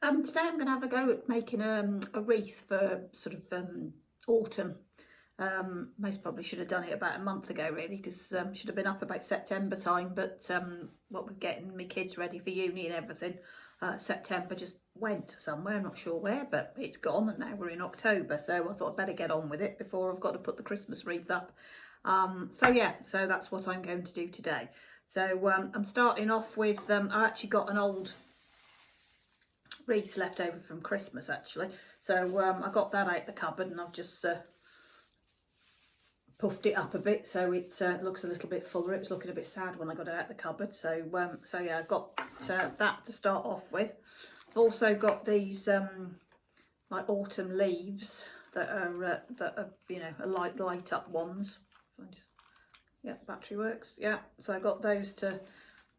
Today I'm going to have a go at making a wreath for sort of autumn. Most probably should have done it about a month ago really, because should have been up about September time, but what with getting my kids ready for uni and everything, September just went somewhere, I'm not sure where, but it's gone and now we're in October, so I thought I'd better get on with it before I've got to put the Christmas wreath up. So yeah, so that's what I'm going to do today. So I'm starting off with, I actually got an old wreath left over from Christmas actually, so I got that out the cupboard and I've just puffed it up a bit so it looks a little bit fuller. It was looking a bit sad when I got it out the cupboard, so so yeah, I've got that to start off with. I've also got these like autumn leaves that are you know, light up ones. Yeah, battery works. Yeah, so I got those to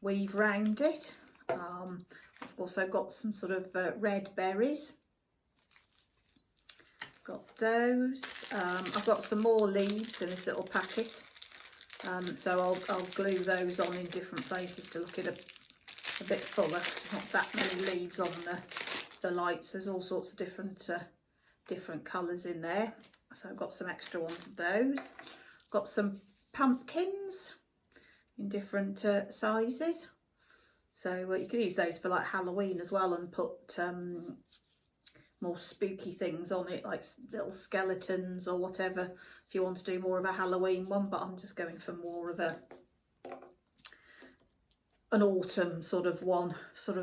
weave round it. I've also got some sort of red berries. Got those. I've got some more leaves in this little packet. So I'll glue those on in different places to look at a bit fuller. There's not that many leaves on the lights. There's all sorts of different colours in there. So I've got some extra ones of those. Got some pumpkins in different sizes. So you can use those for like Halloween as well and put more spooky things on it, like little skeletons or whatever, if you want to do more of a Halloween one, but I'm just going for more of an autumn sort of one, so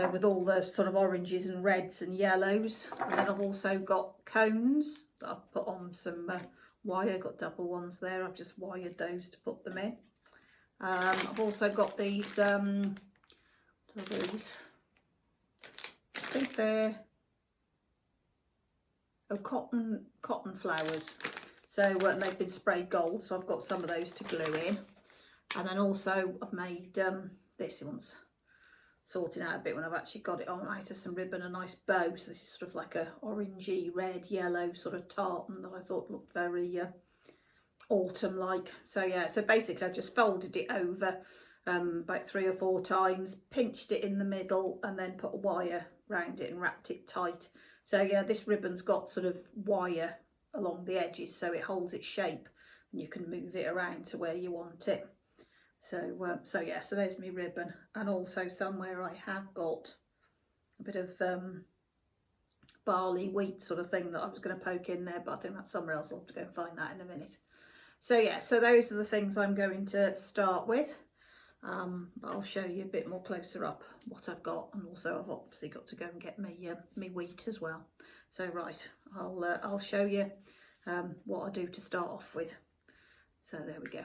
with all the sort of oranges and reds and yellows. And then I've also got cones that I've put on some wire, got double ones there, I've just wired those to put them in. I've also got these, what are these? I think they're cotton flowers. So they've been sprayed gold, so I've got some of those to glue in. And then also I've made this one's sorting out a bit when I've actually got it on out of some ribbon, a nice bow. So this is sort of like a orangey, red, yellow sort of tartan that I thought looked very autumn like. So yeah, so basically I just folded it over about 3 or 4 times, pinched it in the middle and then put a wire around it and wrapped it tight. So yeah, this ribbon's got sort of wire along the edges so it holds its shape and you can move it around to where you want it. So so yeah, so there's my ribbon. And also somewhere I have got a bit of barley wheat sort of thing that I was going to poke in there, but I think that's somewhere else. I'll have to go and find that in a minute. So yeah, so those are the things I'm going to start with. But I'll show you a bit more closer up what I've got, and also I've obviously got to go and get me wheat as well. So right, I'll show you what I do to start off with. So there we go.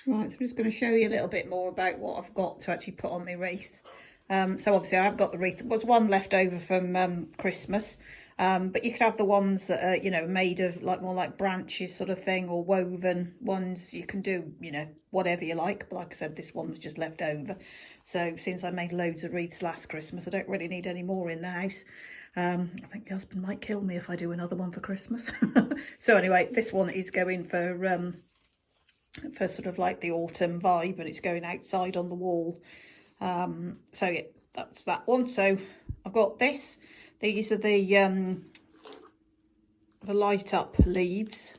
Right, so I'm just going to show you a little bit more about what I've got to actually put on my wreath. So obviously I have got the wreath. There was one left over from Christmas. But you could have the ones that are, you know, made of like more like branches sort of thing, or woven ones. You can do, you know, whatever you like. But like I said, this one was just left over. So since I made loads of wreaths last Christmas, I don't really need any more in the house. I think my husband might kill me if I do another one for Christmas. So anyway, this one is going for sort of like the autumn vibe, and it's going outside on the wall. So yeah, that's that one. So I've got this. These are the light up leaves.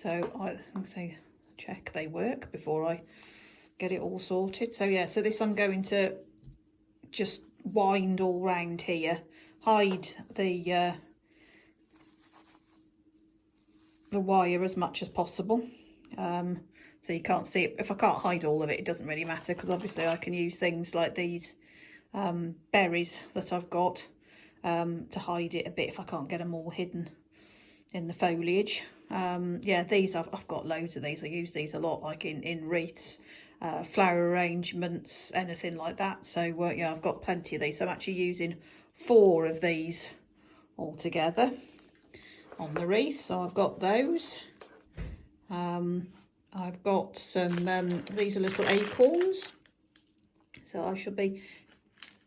So I can say check they work before I get it all sorted. So yeah, so this I'm going to just wind all round here, hide the wire as much as possible. So you can't see it. If I can't hide all of it, it doesn't really matter, because obviously I can use things like these berries that I've got to hide it a bit if I can't get them all hidden in the foliage. Yeah, these I've got loads of these. I use these a lot, like in wreaths, flower arrangements, anything like that. So yeah, I've got plenty of these. So I'm actually using 4 of these altogether on the wreath. So I've got those. I've got some these are little acorns, so I shall be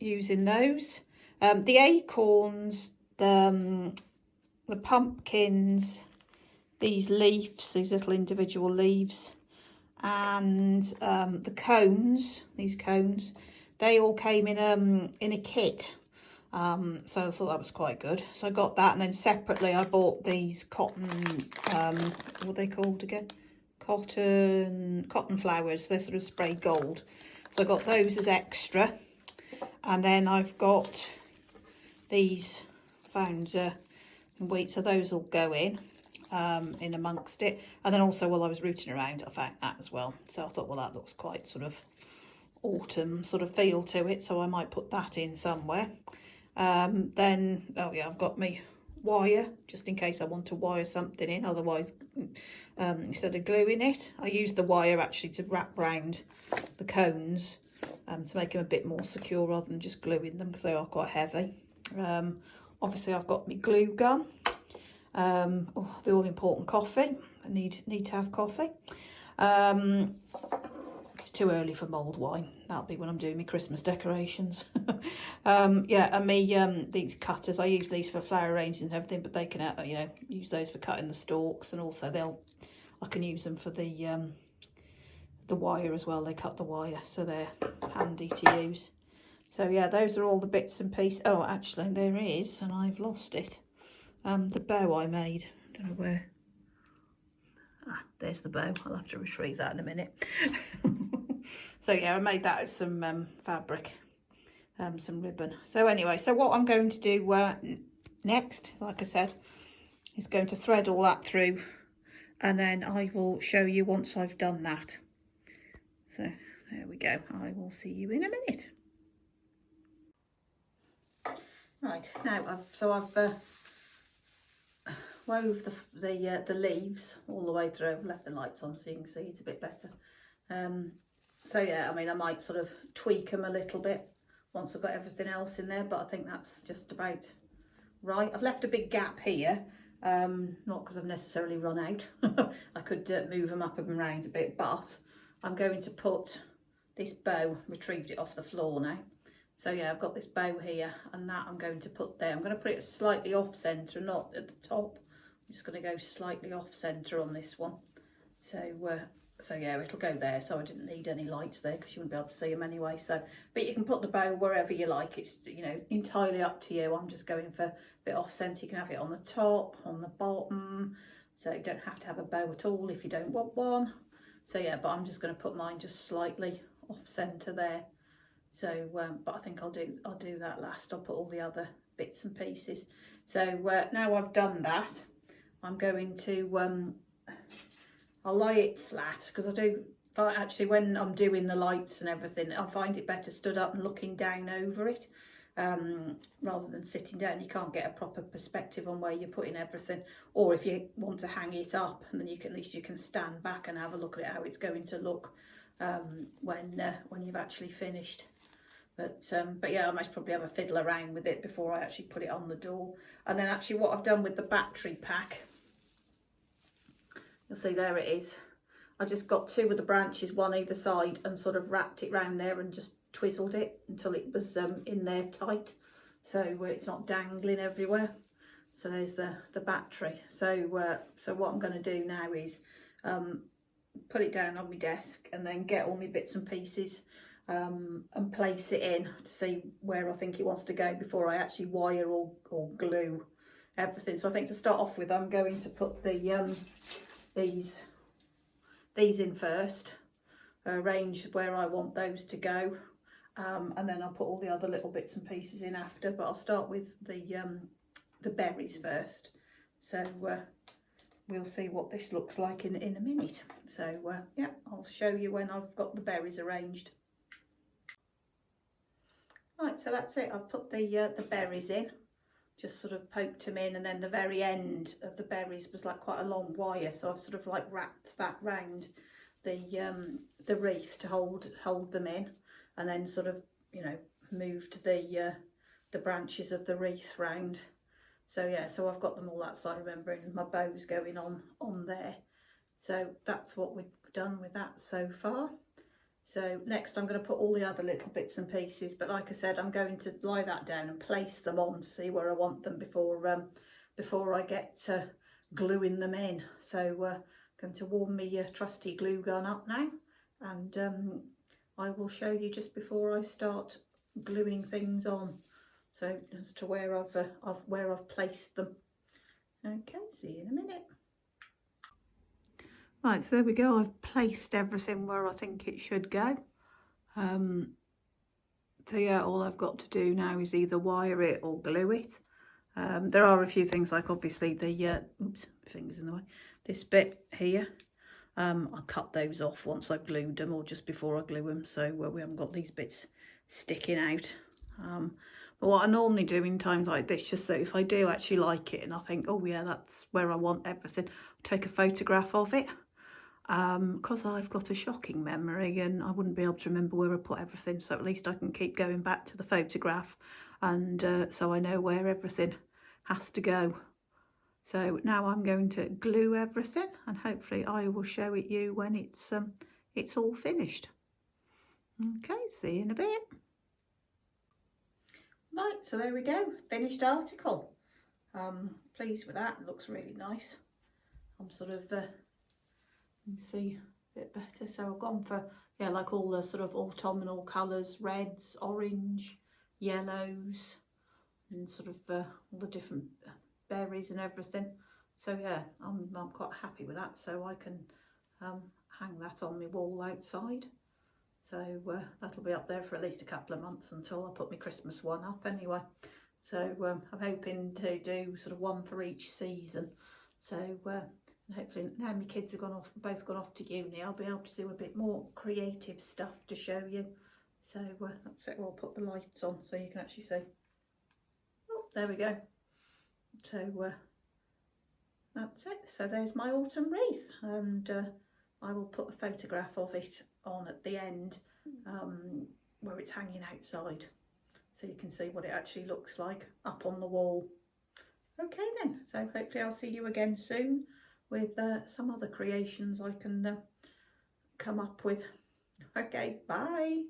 using those. The acorns, the pumpkins, these leaves, these little individual leaves, and the cones, these cones, they all came in a kit. So I thought that was quite good. So I got that, and then separately I bought these cotton, what are they called again? Cotton flowers. They're sort of sprayed gold. So I got those as extra. And then I've got these found and wheat, so those will go in amongst it. And then also while I was rooting around, I found that as well. So I thought, well, that looks quite sort of autumn sort of feel to it, so I might put that in somewhere. Then, oh yeah, I've got my wire, just in case I want to wire something in, otherwise instead of gluing it, I use the wire actually to wrap round the cones to make them a bit more secure rather than just gluing them, because they are quite heavy. Obviously I've got my glue gun, the all important coffee. I need to have coffee. It's too early for mulled wine. That'll be when I'm doing my Christmas decorations. Yeah, and me these cutters, I use these for flower arranging and everything, but they can you know, use those for cutting the stalks, and also I can use them for the wire as well. They cut the wire, so they're handy to use. So yeah, those are all the bits and pieces. Oh, actually there is, and I've lost it, the bow I made. I don't know where. Ah, there's the bow. I'll have to retrieve that in a minute. So yeah, I made that with some fabric, some ribbon. So anyway, so what I'm going to do next, like I said, is going to thread all that through, and then I will show you once I've done that. So there we go. I will see you in a minute. Right, now I've wove the leaves all the way through. I've left the lights on so you can see it a bit better. So yeah, I mean, I might sort of tweak them a little bit once I've got everything else in there, but I think that's just about right. I've left a big gap here, not because I've necessarily run out. I could move them up and around a bit, but I'm going to put this bow, retrieved it off the floor now. So yeah, I've got this bow here, and that I'm going to put there. I'm going to put it slightly off centre, not at the top. I'm just going to go slightly off centre on this one. So yeah, it'll go there. So I didn't need any lights there because you wouldn't be able to see them anyway. So, but you can put the bow wherever you like. It's, you know, entirely up to you. I'm just going for a bit off centre. You can have it on the top, on the bottom. So you don't have to have a bow at all if you don't want one. So yeah, but I'm just going to put mine just slightly off centre there. So, but I think I'll do that last. I'll put all the other bits and pieces. So now I've done that, I'm going to, I'll lay it flat, because I do, actually when I'm doing the lights and everything, I find it better stood up and looking down over it, rather than sitting down. You can't get a proper perspective on where you're putting everything. Or if you want to hang it up, and then you can, at least you can stand back and have a look at how it's going to look when you've actually finished. But yeah, I must probably have a fiddle around with it before I actually put it on the door. And then actually what I've done with the battery pack, you'll see there it is. I just got two of the branches, one either side, and sort of wrapped it round there and just twizzled it until it was in there tight, so it's not dangling everywhere. So there's the battery. So so what I'm going to do now is put it down on my desk and then get all my bits and pieces and place it in to see where I think it wants to go before I actually wire or glue everything. So I think to start off with, I'm going to put the these in first, arrange where I want those to go, and then I'll put all the other little bits and pieces in after. But I'll start with the berries first. So we'll see what this looks like in a minute. So yeah, I'll show you when I've got the berries arranged. Right, so that's it. I've put the berries in, just sort of poked them in, and then the very end of the berries was like quite a long wire, so I've sort of like wrapped that round the wreath to hold them in, and then sort of, you know, moved the branches of the wreath round. So yeah, so I've got them all that side, remembering my bow's going on there. So that's what we've done with that so far. So next I'm going to put all the other little bits and pieces, but like I said, I'm going to lie that down and place them on to see where I want them before I get to gluing them in. So I'm going to warm my trusty glue gun up now, and I will show you just before I start gluing things on, so as to where I've placed them. Okay, see you in a minute. Right, so there we go. I've placed everything where I think it should go. So yeah, all I've got to do now is either wire it or glue it. There are a few things, like obviously the oops, fingers in the way, this bit here. I'll cut those off once I've glued them, or just before I glue them, so we haven't got these bits sticking out. But what I normally do in times like this, just so if I do actually like it and I think, oh yeah, that's where I want everything, I'll take a photograph of it. Because I've got a shocking memory and I wouldn't be able to remember where I put everything, so at least I can keep going back to the photograph, and so I know where everything has to go. So now I'm going to glue everything, and hopefully I will show it you when it's all finished. Okay, see you in a bit. Right, so there we go, finished article. Pleased with that, it looks really nice. I'm sort of you can see a bit better, so I've gone for, yeah, like all the sort of autumnal colours, reds, orange, yellows, and sort of all the different berries and everything. So yeah, I'm quite happy with that, so I can hang that on my wall outside. So that'll be up there for at least a couple of months until I put my Christmas one up anyway. So I'm hoping to do sort of one for each season. So hopefully now my kids have both gone off to uni, I'll be able to do a bit more creative stuff to show you. So that's it. We'll put the lights on so you can actually see. Oh, there we go. So that's it. So there's my autumn wreath, and I will put a photograph of it on at the end, where it's hanging outside, so you can see what it actually looks like up on the wall. Okay then, so hopefully I'll see you again soon with some other creations I can come up with. Okay, bye.